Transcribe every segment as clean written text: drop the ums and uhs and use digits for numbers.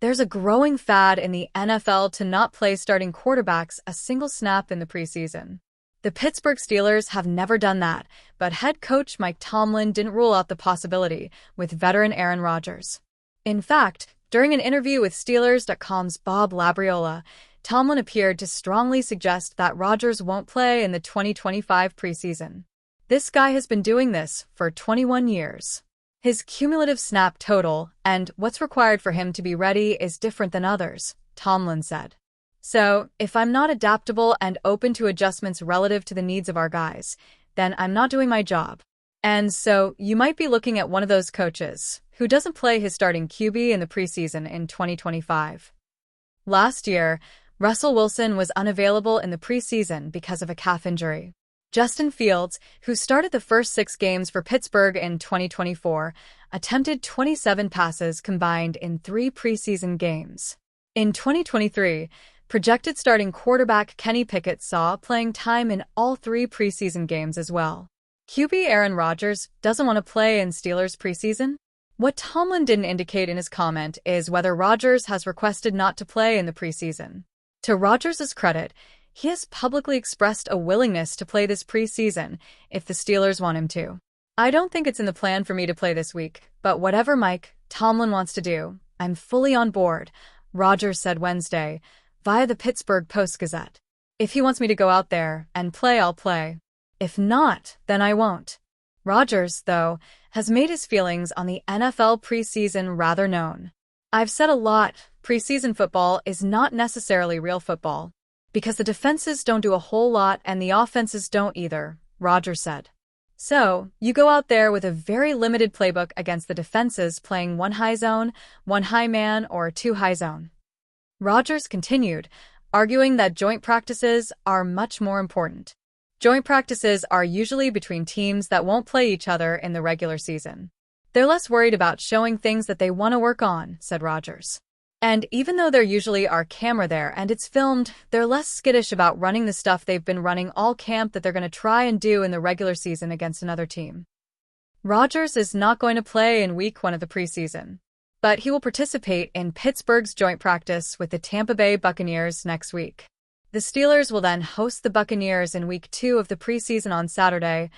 There's a growing fad in the NFL to not play starting quarterbacks a single snap in the preseason. The Pittsburgh Steelers have never done that, but head coach Mike Tomlin didn't rule out the possibility with veteran Aaron Rodgers. In fact, during an interview with Steelers.com's Bob Labriola, Tomlin appeared to strongly suggest that Rodgers won't play in the 2025 preseason. This guy has been doing this for 21 years. His cumulative snap total and what's required for him to be ready is different than others, Tomlin said. So, if I'm not adaptable and open to adjustments relative to the needs of our guys, then I'm not doing my job. And so, you might be looking at one of those coaches who doesn't play his starting QB in the preseason in 2025. Last year, Russell Wilson was unavailable in the preseason because of a calf injury. Justin Fields, who started the first 6 games for Pittsburgh in 2024, attempted 27 passes combined in 3 preseason games. In 2023, projected starting quarterback Kenny Pickett saw playing time in all 3 preseason games as well. QB Aaron Rodgers doesn't want to play in Steelers preseason? What Tomlin didn't indicate in his comment is whether Rodgers has requested not to play in the preseason. To Rodgers' credit, he has publicly expressed a willingness to play this preseason if the Steelers want him to. I don't think it's in the plan for me to play this week, but whatever Mike Tomlin wants to do, I'm fully on board, Rodgers said Wednesday via the Pittsburgh Post-Gazette. If he wants me to go out there and play, I'll play. If not, then I won't. Rodgers, though, has made his feelings on the NFL preseason rather known. I've said a lot, preseason football is not necessarily real football, because the defenses don't do a whole lot and the offenses don't either, Rodgers said. So, you go out there with a very limited playbook against the defenses playing 1 high zone, 1 high man, or 2 high zone. Rodgers continued, arguing that joint practices are much more important. Joint practices are usually between teams that won't play each other in the regular season. They're less worried about showing things that they want to work on, said Rodgers. And even though there usually are camera there and it's filmed, they're less skittish about running the stuff they've been running all camp that they're going to try and do in the regular season against another team. Rodgers is not going to play in week 1 of the preseason, but he will participate in Pittsburgh's joint practice with the Tampa Bay Buccaneers next week. The Steelers will then host the Buccaneers in week 2 of the preseason on Saturday,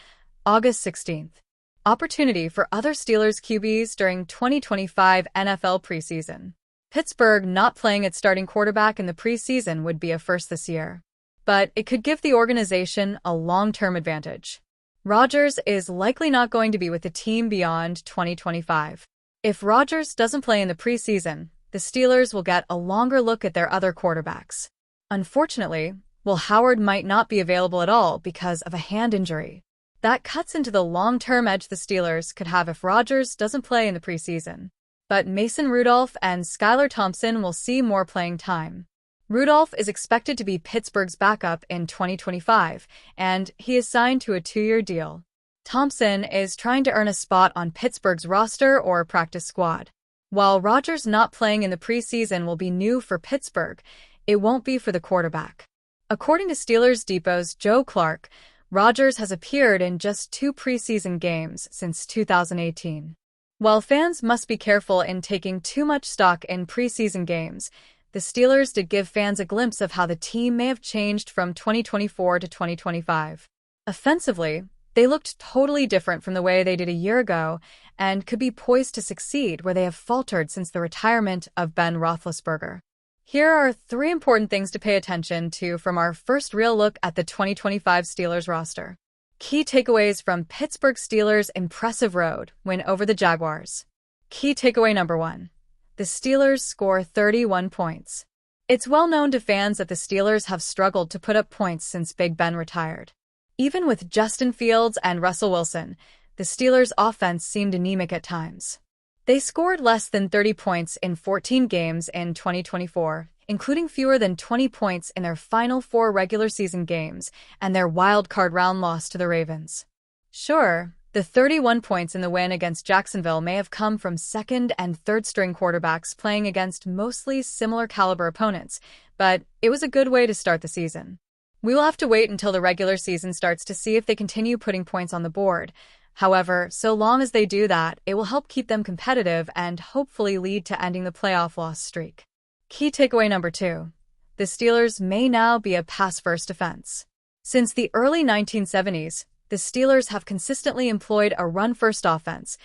August 16th. Opportunity for other Steelers QBs during 2025 NFL preseason. Pittsburgh not playing its starting quarterback in the preseason would be a first this year, but it could give the organization a long-term advantage. Rodgers is likely not going to be with the team beyond 2025. If Rodgers doesn't play in the preseason, the Steelers will get a longer look at their other quarterbacks. Unfortunately, Will Howard might not be available at all because of a hand injury. That cuts into the long-term edge the Steelers could have if Rodgers doesn't play in the preseason. But Mason Rudolph and Skylar Thompson will see more playing time. Rudolph is expected to be Pittsburgh's backup in 2025, and he is signed to a 2-year deal. Thompson is trying to earn a spot on Pittsburgh's roster or practice squad. While Rodgers not playing in the preseason will be new for Pittsburgh, it won't be for the quarterback. According to Steelers Depot's Joe Clark, Rodgers has appeared in just 2 preseason games since 2018. While fans must be careful in taking too much stock in preseason games, the Steelers did give fans a glimpse of how the team may have changed from 2024 to 2025. Offensively, they looked totally different from the way they did a year ago and could be poised to succeed where they have faltered since the retirement of Ben Roethlisberger. Here are 3 important things to pay attention to from our first real look at the 2025 Steelers roster. Key takeaways from Pittsburgh Steelers' impressive road win over the Jaguars. Key takeaway number 1. The Steelers score 31 points. It's well known to fans that the Steelers have struggled to put up points since Big Ben retired. Even with Justin Fields and Russell Wilson, the Steelers' offense seemed anemic at times. They scored less than 30 points in 14 games in 2024, including fewer than 20 points in their final 4 regular season games and their wild-card round loss to the Ravens. Sure, the 31 points in the win against Jacksonville may have come from second- and third-string quarterbacks playing against mostly similar-caliber opponents, but it was a good way to start the season. We will have to wait until the regular season starts to see if they continue putting points on the board. However, so long as they do that, it will help keep them competitive and hopefully lead to ending the playoff loss streak. Key takeaway number 2. The Steelers may now be a pass-first offense. Since the early 1970s, the Steelers have consistently employed a run-first offense,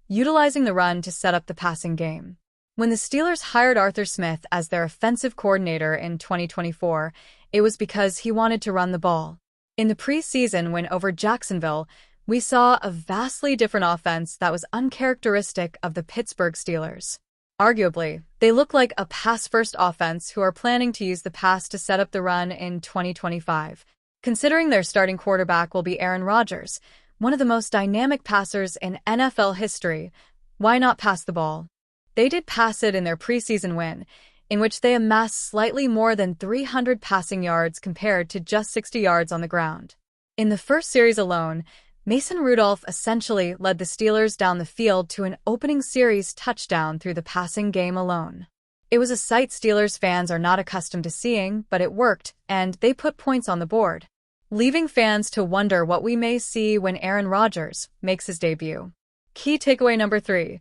utilizing the run to set up the passing game. When the Steelers hired Arthur Smith as their offensive coordinator in 2024, it was because he wanted to run the ball. In the preseason win over Jacksonville, we saw a vastly different offense that was uncharacteristic of the Pittsburgh Steelers. Arguably, they look like a pass-first offense who are planning to use the pass to set up the run in 2025. Considering their starting quarterback will be Aaron Rodgers, one of the most dynamic passers in NFL history, why not pass the ball? They did pass it in their preseason win, in which they amassed slightly more than 300 passing yards compared to just 60 yards on the ground. In the first series alone, Mason Rudolph essentially led the Steelers down the field to an opening series touchdown through the passing game alone. It was a sight Steelers fans are not accustomed to seeing, but it worked, and they put points on the board, leaving fans to wonder what we may see when Aaron Rodgers makes his debut. Key takeaway number 3.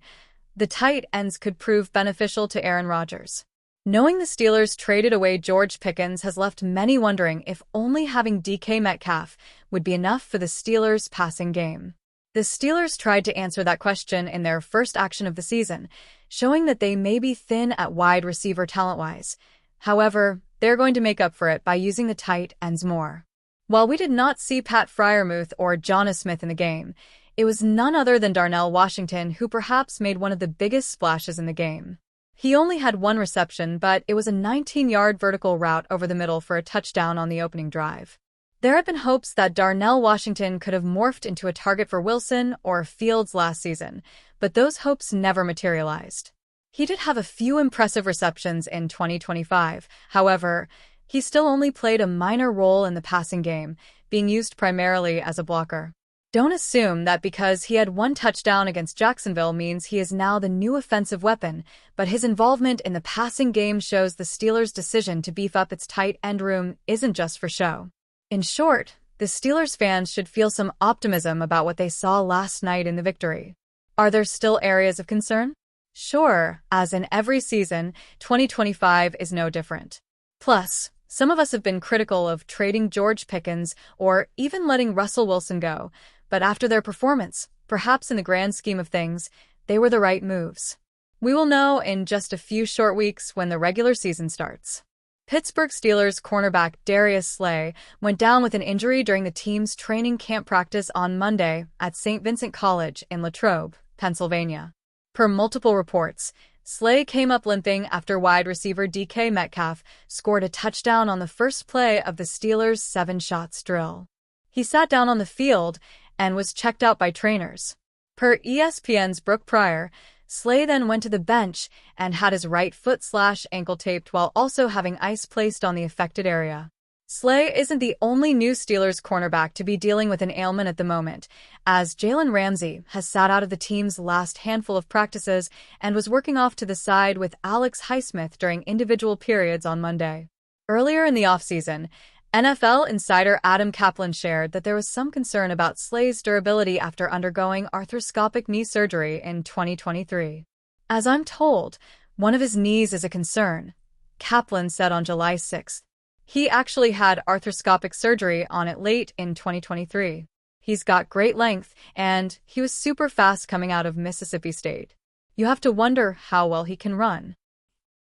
The tight ends could prove beneficial to Aaron Rodgers. Knowing the Steelers traded away George Pickens has left many wondering if only having DK Metcalf would be enough for the Steelers' passing game. The Steelers tried to answer that question in their first action of the season, showing that they may be thin at wide receiver talent-wise. However, they're going to make up for it by using the tight ends more. While we did not see Pat Freiermuth or Jonas Smith in the game, it was none other than Darnell Washington who perhaps made one of the biggest splashes in the game. He only had one reception, but it was a 19-yard vertical route over the middle for a touchdown on the opening drive. There have been hopes that Darnell Washington could have morphed into a target for Wilson or Fields last season, but those hopes never materialized. He did have a few impressive receptions in 2025. However, he still only played a minor role in the passing game, being used primarily as a blocker. Don't assume that because he had one touchdown against Jacksonville means he is now the new offensive weapon, but his involvement in the passing game shows the Steelers' decision to beef up its tight end room isn't just for show. In short, the Steelers fans should feel some optimism about what they saw last night in the victory. Are there still areas of concern? Sure, as in every season, 2025 is no different. Plus, some of us have been critical of trading George Pickens or even letting Russell Wilson go, but after their performance, perhaps in the grand scheme of things, they were the right moves. We will know in just a few short weeks when the regular season starts. Pittsburgh Steelers cornerback Darius Slay went down with an injury during the team's training camp practice on Monday at St. Vincent College in Latrobe, Pennsylvania. Per multiple reports, Slay came up limping after wide receiver DK Metcalf scored a touchdown on the first play of the Steelers' 7-shots drill. He sat down on the field and was checked out by trainers. Per ESPN's Brooke Pryor, Slay then went to the bench and had his right foot/ankle taped while also having ice placed on the affected area. Slay isn't the only new Steelers cornerback to be dealing with an ailment at the moment, as Jalen Ramsey has sat out of the team's last handful of practices and was working off to the side with Alex Highsmith during individual periods on Monday. Earlier in the offseason, NFL insider Adam Kaplan shared that there was some concern about Slay's durability after undergoing arthroscopic knee surgery in 2023. As I'm told, one of his knees is a concern, Kaplan said on July 6. He actually had arthroscopic surgery on it late in 2023. He's got great length, and he was super fast coming out of Mississippi State. You have to wonder how well he can run.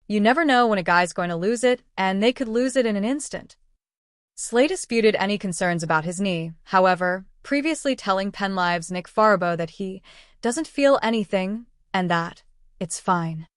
You never know when a guy's going to lose it, and they could lose it in an instant. Slay disputed any concerns about his knee, however, previously telling PennLive's Nick Farabaugh that he doesn't feel anything and that it's fine.